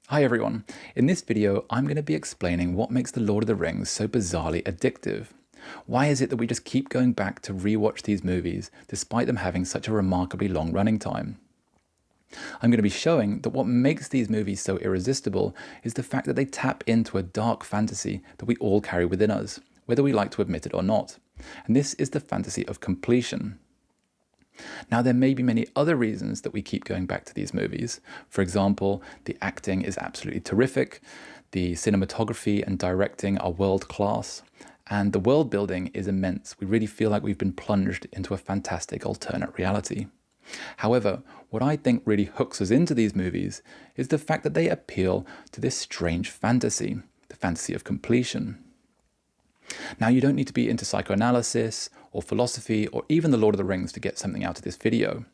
Hi everyone. In this video, I'm going to be explaining what makes The Lord of the Rings so bizarrely addictive. Why is it that we just keep going back to rewatch these movies despite them having such a remarkably long running time? I'm going to be showing that what makes these movies so irresistible is the fact that they tap into a dark fantasy that we all carry within us, whether we like to admit it or not. And this is the fantasy of completion. Now, there may be many other reasons that we keep going back to these movies. For example, the acting is absolutely terrific, the cinematography and directing are world class, and the world building is immense. We really feel like we've been plunged into a fantastic alternate reality. However, what I think really hooks us into these movies is the fact that they appeal to this strange fantasy, the fantasy of completion. Now, you don't need to be into psychoanalysis or philosophy or even The Lord of the Rings to get something out of this video.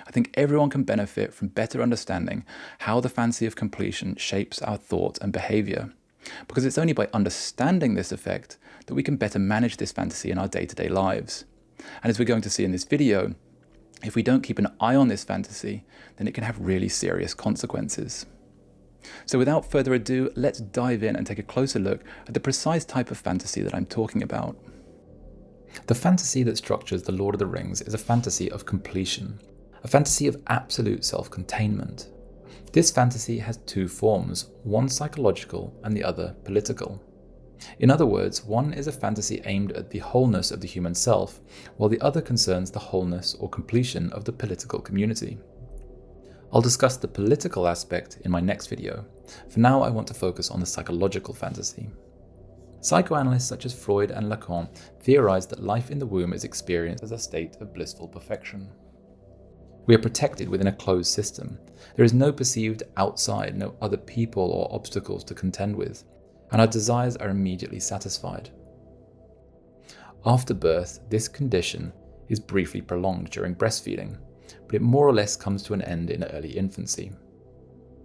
I think everyone can benefit from better understanding how the fantasy of completion shapes our thought and behavior, because it's only by understanding this effect that we can better manage this fantasy in our day-to-day lives. And as we're going to see in this video, if we don't keep an eye on this fantasy, then it can have really serious consequences. So without further ado, let's dive in and take a closer look at the precise type of fantasy that I'm talking about. The fantasy that structures The Lord of the Rings is a fantasy of completion, a fantasy of absolute self-containment. This fantasy has two forms, one psychological and the other political. In other words, one is a fantasy aimed at the wholeness of the human self, while the other concerns the wholeness or completion of the political community. I'll discuss the political aspect in my next video. For now, I want to focus on the psychological fantasy. Psychoanalysts such as Freud and Lacan theorized that life in the womb is experienced as a state of blissful perfection. We are protected within a closed system. There is no perceived outside, no other people or obstacles to contend with, and our desires are immediately satisfied. After birth, this condition is briefly prolonged during breastfeeding, but it more or less comes to an end in early infancy.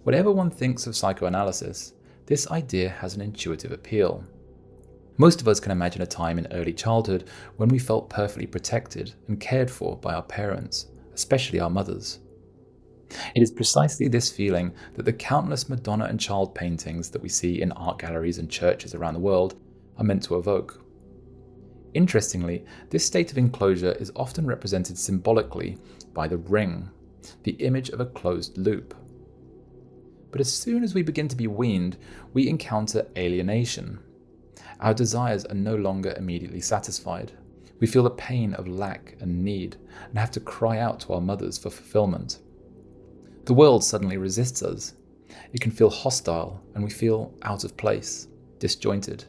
Whatever one thinks of psychoanalysis, this idea has an intuitive appeal. Most of us can imagine a time in early childhood when we felt perfectly protected and cared for by our parents, especially our mothers. It is precisely this feeling that the countless Madonna and child paintings that we see in art galleries and churches around the world are meant to evoke. Interestingly, this state of enclosure is often represented symbolically by the ring, the image of a closed loop. But as soon as we begin to be weaned, we encounter alienation. Our desires are no longer immediately satisfied. We feel the pain of lack and need and have to cry out to our mothers for fulfillment. The world suddenly resists us. It can feel hostile and we feel out of place, disjointed.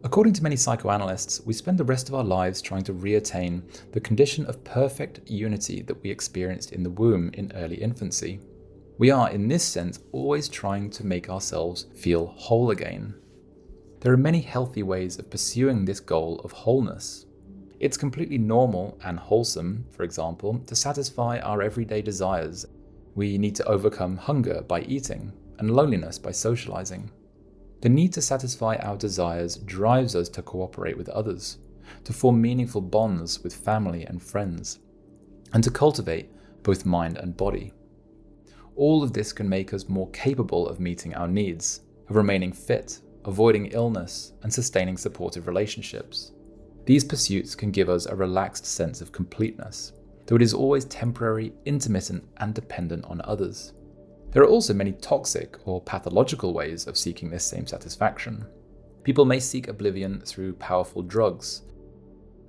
According to many psychoanalysts, we spend the rest of our lives trying to reattain the condition of perfect unity that we experienced in the womb in early infancy. We are, in this sense, always trying to make ourselves feel whole again. There are many healthy ways of pursuing this goal of wholeness. It's completely normal and wholesome, for example, to satisfy our everyday desires. We need to overcome hunger by eating and loneliness by socializing. The need to satisfy our desires drives us to cooperate with others, to form meaningful bonds with family and friends, and to cultivate both mind and body. All of this can make us more capable of meeting our needs, of remaining fit, avoiding illness, and sustaining supportive relationships. These pursuits can give us a relaxed sense of completeness, though it is always temporary, intermittent, and dependent on others. There are also many toxic or pathological ways of seeking this same satisfaction. People may seek oblivion through powerful drugs.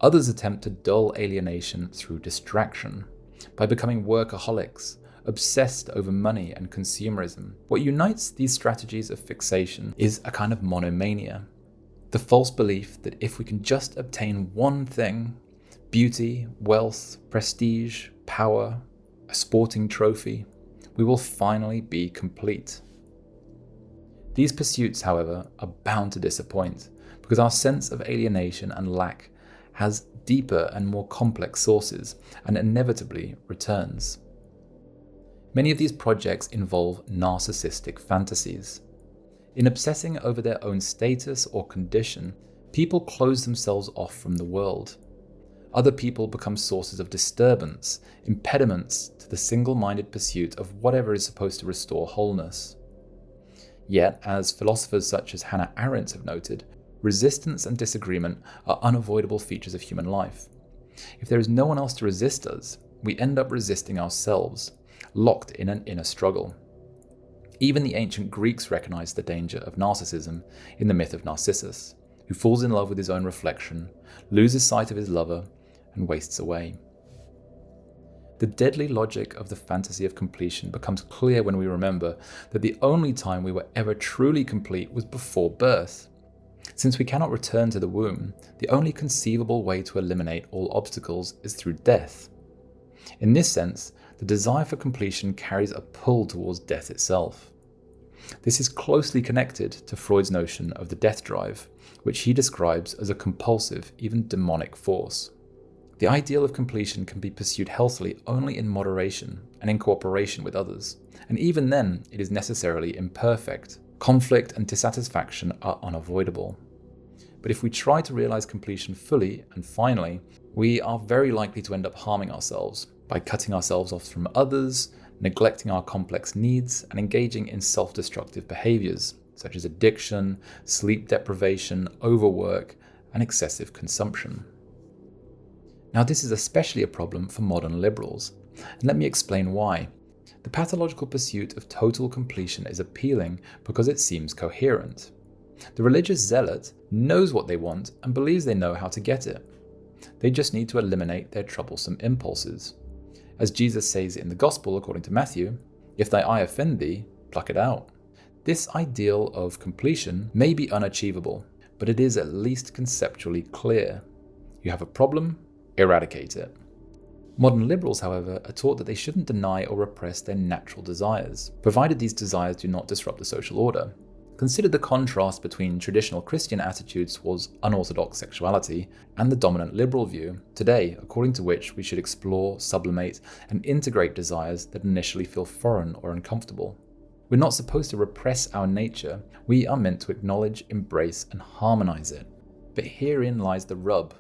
Others attempt to dull alienation through distraction, by becoming workaholics, obsessed over money and consumerism. What unites these strategies of fixation is a kind of monomania, the false belief that if we can just obtain one thing, beauty, wealth, prestige, power, a sporting trophy, we will finally be complete. These pursuits, however, are bound to disappoint because our sense of alienation and lack has deeper and more complex sources and inevitably returns. Many of these projects involve narcissistic fantasies. In obsessing over their own status or condition, people close themselves off from the world. Other people become sources of disturbance, impediments to the single-minded pursuit of whatever is supposed to restore wholeness. Yet, as philosophers such as Hannah Arendt have noted, resistance and disagreement are unavoidable features of human life. If there is no one else to resist us, we end up resisting ourselves, locked in an inner struggle. Even the ancient Greeks recognized the danger of narcissism in the myth of Narcissus, who falls in love with his own reflection, loses sight of his lover, and wastes away. The deadly logic of the fantasy of completion becomes clear when we remember that the only time we were ever truly complete was before birth. Since we cannot return to the womb, the only conceivable way to eliminate all obstacles is through death. In this sense, the desire for completion carries a pull towards death itself. This is closely connected to Freud's notion of the death drive, which he describes as a compulsive, even demonic force. The ideal of completion can be pursued healthily only in moderation and in cooperation with others, and even then it is necessarily imperfect. Conflict and dissatisfaction are unavoidable. But if we try to realize completion fully and finally, we are very likely to end up harming ourselves by cutting ourselves off from others, neglecting our complex needs, and engaging in self-destructive behaviors such as addiction, sleep deprivation, overwork, and excessive consumption. Now, this is especially a problem for modern liberals, and let me explain why. The pathological pursuit of total completion is appealing because it seems coherent. The religious zealot knows what they want and believes they know how to get it. They just need to eliminate their troublesome impulses. As Jesus says in the Gospel according to Matthew, "If thy eye offend thee, pluck it out." This ideal of completion may be unachievable, but it is at least conceptually clear. You have a problem, eradicate it. Modern liberals, however, are taught that they shouldn't deny or repress their natural desires, provided these desires do not disrupt the social order. Consider the contrast between traditional Christian attitudes towards unorthodox sexuality and the dominant liberal view today, according to which we should explore, sublimate, and integrate desires that initially feel foreign or uncomfortable. We're not supposed to repress our nature, we are meant to acknowledge, embrace, and harmonize it. But herein lies the rub.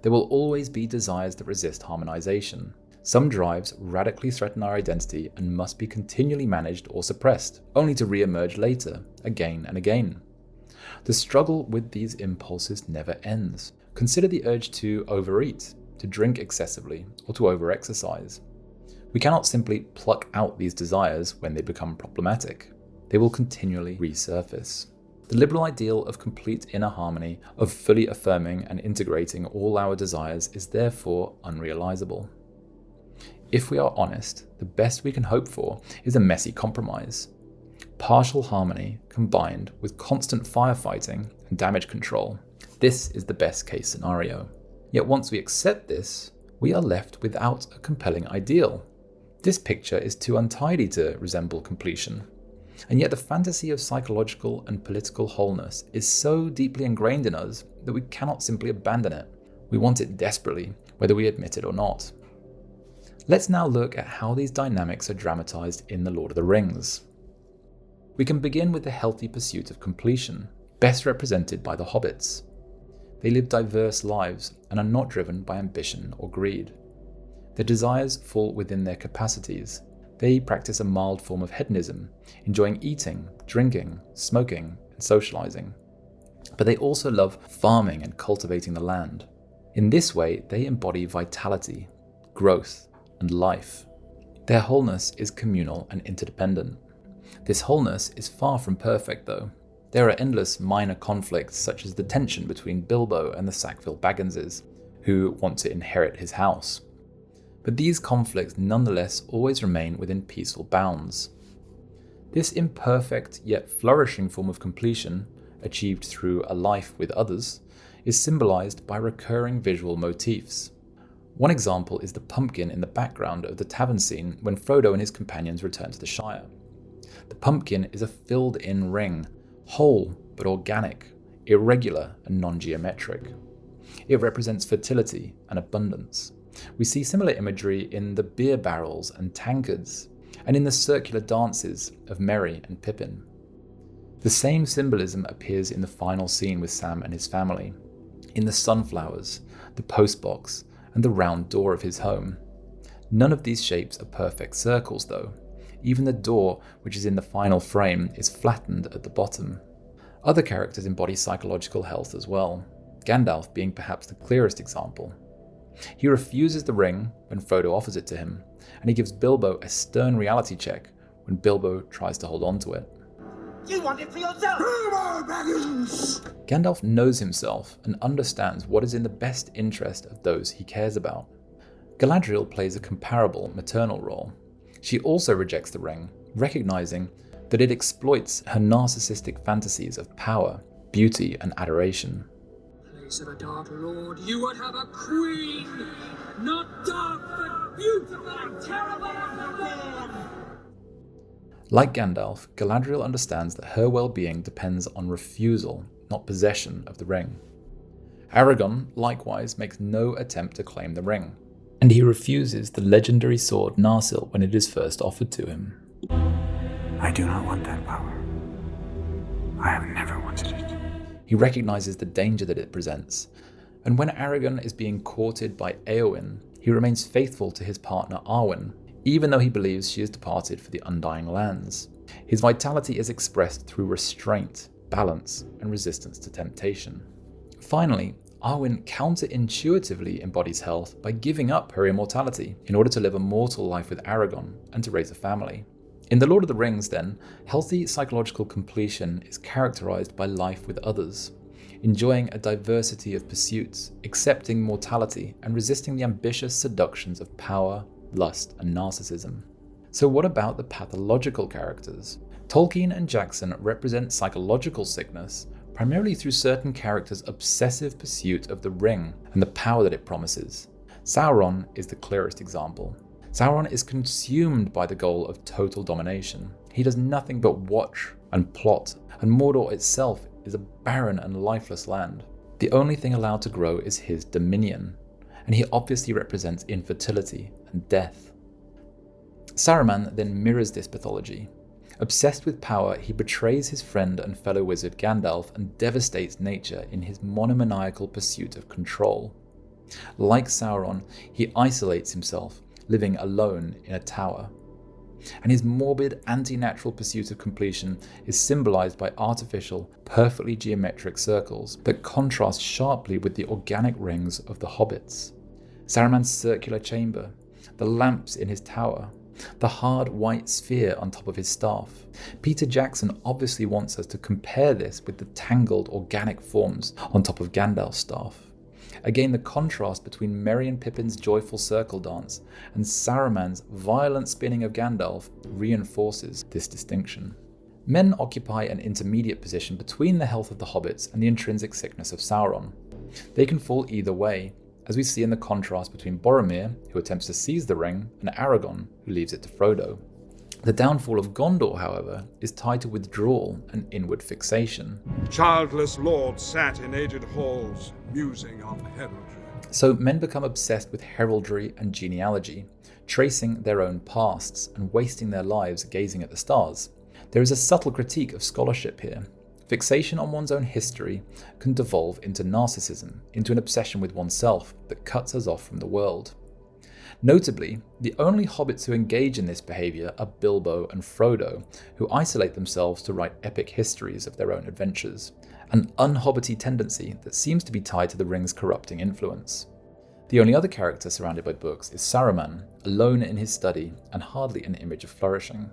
There will always be desires that resist harmonization. Some drives radically threaten our identity and must be continually managed or suppressed, only to re-emerge later, again and again. The struggle with these impulses never ends. Consider the urge to overeat, to drink excessively, or to overexercise. We cannot simply pluck out these desires when they become problematic. They will continually resurface. The liberal ideal of complete inner harmony, of fully affirming and integrating all our desires, is therefore unrealizable. If we are honest, the best we can hope for is a messy compromise. Partial harmony combined with constant firefighting and damage control. This is the best case scenario. Yet once we accept this, we are left without a compelling ideal. This picture is too untidy to resemble completion. And yet the fantasy of psychological and political wholeness is so deeply ingrained in us that we cannot simply abandon it. We want it desperately, whether we admit it or not. Let's now look at how these dynamics are dramatized in The Lord of the Rings. We can begin with the healthy pursuit of completion, best represented by the hobbits. They live diverse lives and are not driven by ambition or greed. Their desires fall within their capacities. They practice a mild form of hedonism, enjoying eating, drinking, smoking, and socializing. But they also love farming and cultivating the land. In this way, they embody vitality, growth, and life. Their wholeness is communal and interdependent. This wholeness is far from perfect, though. There are endless minor conflicts, such as the tension between Bilbo and the Sackville Bagginses, who want to inherit his house. But these conflicts nonetheless always remain within peaceful bounds. This imperfect yet flourishing form of completion, achieved through a life with others, is symbolized by recurring visual motifs. One example is the pumpkin in the background of the tavern scene when Frodo and his companions return to the Shire. The pumpkin is a filled-in ring, whole but organic, irregular and non-geometric. It represents fertility and abundance. We see similar imagery in the beer barrels and tankards, and in the circular dances of Merry and Pippin. The same symbolism appears in the final scene with Sam and his family, in the sunflowers, the postbox, and the round door of his home. None of these shapes are perfect circles, though. Even the door, which is in the final frame, is flattened at the bottom. Other characters embody psychological health as well, Gandalf being perhaps the clearest example. He refuses the ring when Frodo offers it to him, and he gives Bilbo a stern reality check when Bilbo tries to hold on to it. You want it for yourself! Gandalf knows himself and understands what is in the best interest of those he cares about. Galadriel plays a comparable maternal role. She also rejects the ring, recognizing that it exploits her narcissistic fantasies of power, beauty, and adoration. Place of a Dark Lord, you would have a queen, not dark but beautiful and terrible as the dawn. Like Gandalf, Galadriel understands that her well-being depends on refusal, not possession of the ring. Aragorn, likewise, makes no attempt to claim the ring, and he refuses the legendary sword Narsil when it is first offered to him. I do not want that power. I have never wanted it. He recognizes the danger that it presents, and when Aragorn is being courted by Éowyn, he remains faithful to his partner Arwen, even though he believes she has departed for the Undying Lands. His vitality is expressed through restraint, balance, and resistance to temptation. Finally, Arwen counterintuitively embodies health by giving up her immortality in order to live a mortal life with Aragorn and to raise a family. In The Lord of the Rings, then, healthy psychological completion is characterized by life with others, enjoying a diversity of pursuits, accepting mortality, and resisting the ambitious seductions of power, lust, and narcissism. So what about the pathological characters? Tolkien and Jackson represent psychological sickness primarily through certain characters' obsessive pursuit of the ring and the power that it promises. Sauron is the clearest example. Sauron is consumed by the goal of total domination. He does nothing but watch and plot, and Mordor itself is a barren and lifeless land. The only thing allowed to grow is his dominion, and he obviously represents infertility and death. Saruman then mirrors this pathology. Obsessed with power, he betrays his friend and fellow wizard Gandalf and devastates nature in his monomaniacal pursuit of control. Like Sauron, he isolates himself, living alone in a tower. And his morbid, anti-natural pursuit of completion is symbolized by artificial, perfectly geometric circles that contrast sharply with the organic rings of the hobbits. Saruman's circular chamber, the lamps in his tower, the hard white sphere on top of his staff. Peter Jackson obviously wants us to compare this with the tangled organic forms on top of Gandalf's staff. Again, the contrast between Merry and Pippin's joyful circle dance and Saruman's violent spinning of Gandalf reinforces this distinction. Men occupy an intermediate position between the health of the hobbits and the intrinsic sickness of Sauron. They can fall either way, as we see in the contrast between Boromir, who attempts to seize the ring, and Aragorn, who leaves it to Frodo. The downfall of Gondor, however, is tied to withdrawal and inward fixation. Childless lords sat in aged halls, musing on heraldry. So men become obsessed with heraldry and genealogy, tracing their own pasts and wasting their lives gazing at the stars. There is a subtle critique of scholarship here. Fixation on one's own history can devolve into narcissism, into an obsession with oneself that cuts us off from the world. Notably, the only hobbits who engage in this behaviour are Bilbo and Frodo, who isolate themselves to write epic histories of their own adventures, an unhobbity tendency that seems to be tied to the ring's corrupting influence. The only other character surrounded by books is Saruman, alone in his study and hardly an image of flourishing.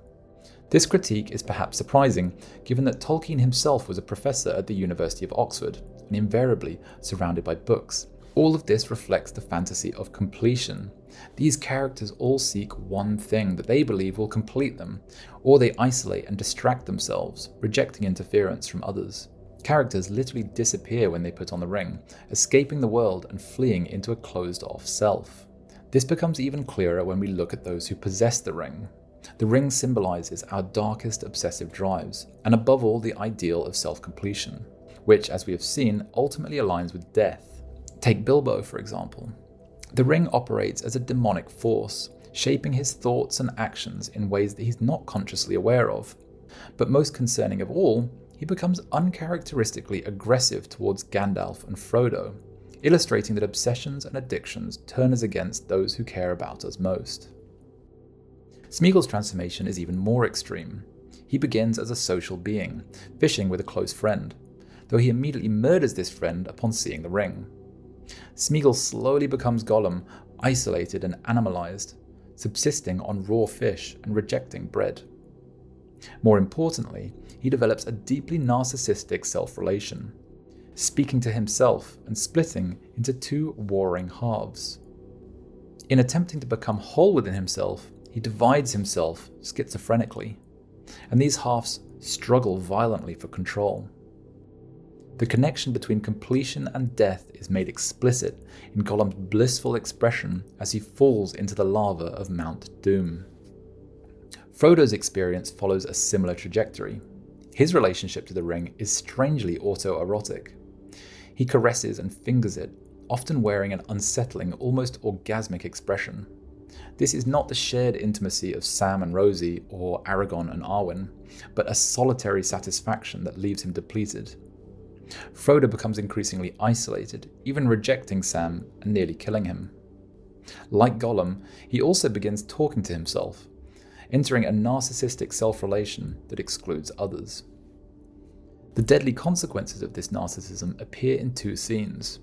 This critique is perhaps surprising, given that Tolkien himself was a professor at the University of Oxford, and invariably surrounded by books. All of this reflects the fantasy of completion. These characters all seek one thing that they believe will complete them, or they isolate and distract themselves, rejecting interference from others. Characters literally disappear when they put on the ring, escaping the world and fleeing into a closed-off self. This becomes even clearer when we look at those who possess the ring. The ring symbolizes our darkest obsessive drives, and above all the ideal of self-completion, which, as we have seen, ultimately aligns with death. Take Bilbo, for example. The ring operates as a demonic force, shaping his thoughts and actions in ways that he's not consciously aware of. But most concerning of all, he becomes uncharacteristically aggressive towards Gandalf and Frodo, illustrating that obsessions and addictions turn us against those who care about us most. Smeagol's transformation is even more extreme. He begins as a social being, fishing with a close friend, though he immediately murders this friend upon seeing the ring. Smeagol slowly becomes Gollum, isolated and animalized, subsisting on raw fish and rejecting bread. More importantly, he develops a deeply narcissistic self-relation, speaking to himself and splitting into two warring halves. In attempting to become whole within himself, he divides himself schizophrenically, and these halves struggle violently for control. The connection between completion and death is made explicit in Gollum's blissful expression as he falls into the lava of Mount Doom. Frodo's experience follows a similar trajectory. His relationship to the ring is strangely autoerotic. He caresses and fingers it, often wearing an unsettling, almost orgasmic expression. This is not the shared intimacy of Sam and Rosie or Aragorn and Arwen, but a solitary satisfaction that leaves him depleted. Frodo becomes increasingly isolated, even rejecting Sam and nearly killing him. Like Gollum, he also begins talking to himself, entering a narcissistic self-relation that excludes others. The deadly consequences of this narcissism appear in two scenes.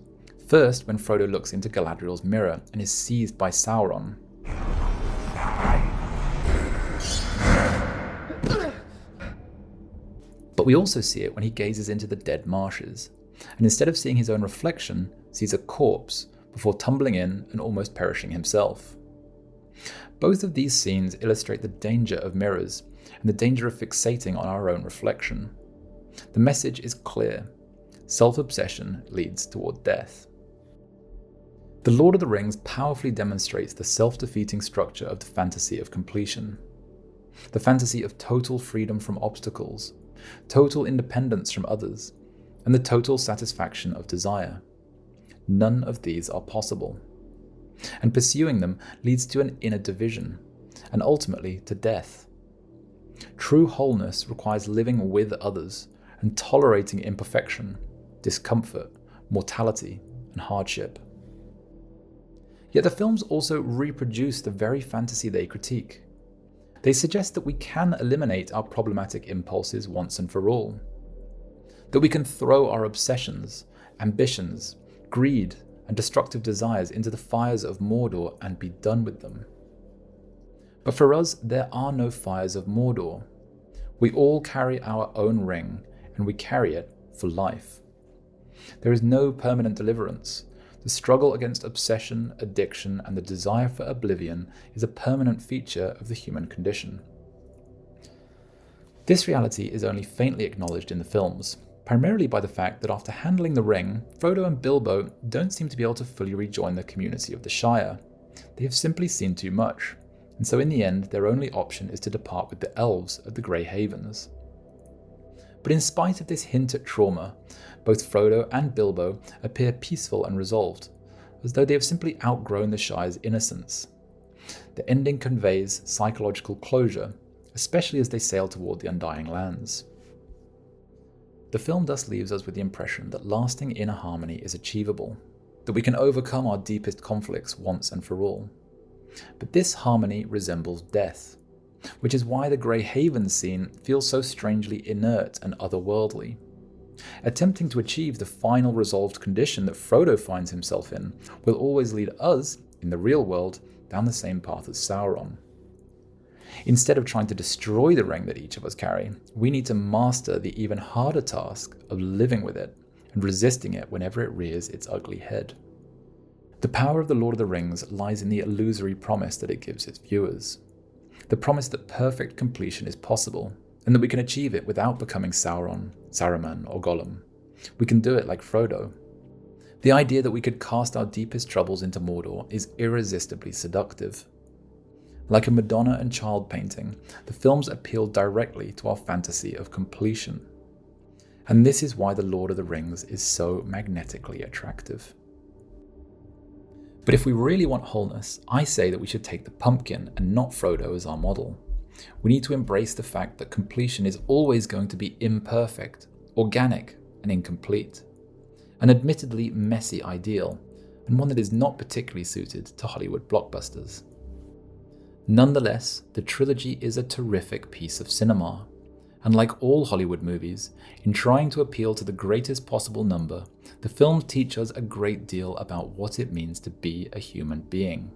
First, when Frodo looks into Galadriel's mirror and is seized by Sauron. But we also see it when he gazes into the dead marshes, and instead of seeing his own reflection, sees a corpse before tumbling in and almost perishing himself. Both of these scenes illustrate the danger of mirrors and the danger of fixating on our own reflection. The message is clear: self-obsession leads toward death. The Lord of the Rings powerfully demonstrates the self-defeating structure of the fantasy of completion. The fantasy of total freedom from obstacles, total independence from others, and the total satisfaction of desire. None of these are possible. And pursuing them leads to an inner division, and ultimately to death. True wholeness requires living with others and tolerating imperfection, discomfort, mortality, and hardship. Yet the films also reproduce the very fantasy they critique. They suggest that we can eliminate our problematic impulses once and for all. That we can throw our obsessions, ambitions, greed, and destructive desires into the fires of Mordor and be done with them. But for us, there are no fires of Mordor. We all carry our own ring, and we carry it for life. There is no permanent deliverance. The struggle against obsession, addiction, and the desire for oblivion is a permanent feature of the human condition. This reality is only faintly acknowledged in the films, primarily by the fact that after handling the ring, Frodo and Bilbo don't seem to be able to fully rejoin the community of the Shire. They have simply seen too much, and so in the end their only option is to depart with the elves of the Grey Havens. But in spite of this hint at trauma, both Frodo and Bilbo appear peaceful and resolved, as though they have simply outgrown the Shire's innocence. The ending conveys psychological closure, especially as they sail toward the Undying Lands. The film thus leaves us with the impression that lasting inner harmony is achievable, that we can overcome our deepest conflicts once and for all. But this harmony resembles death, which is why the Grey Havens scene feels so strangely inert and otherworldly. Attempting to achieve the final resolved condition that Frodo finds himself in will always lead us, in the real world, down the same path as Sauron. Instead of trying to destroy the ring that each of us carry, we need to master the even harder task of living with it and resisting it whenever it rears its ugly head. The power of the Lord of the Rings lies in the illusory promise that it gives its viewers. The promise that perfect completion is possible, and that we can achieve it without becoming Sauron, Saruman, or Gollum. We can do it like Frodo. The idea that we could cast our deepest troubles into Mordor is irresistibly seductive. Like a Madonna and child painting, the films appeal directly to our fantasy of completion. And this is why The Lord of the Rings is so magnetically attractive. But if we really want wholeness, I say that we should take the pumpkin and not Frodo as our model. We need to embrace the fact that completion is always going to be imperfect, organic, and incomplete. An admittedly messy ideal, and one that is not particularly suited to Hollywood blockbusters. Nonetheless, the trilogy is a terrific piece of cinema. And like all Hollywood movies, in trying to appeal to the greatest possible number, the films teach us a great deal about what it means to be a human being.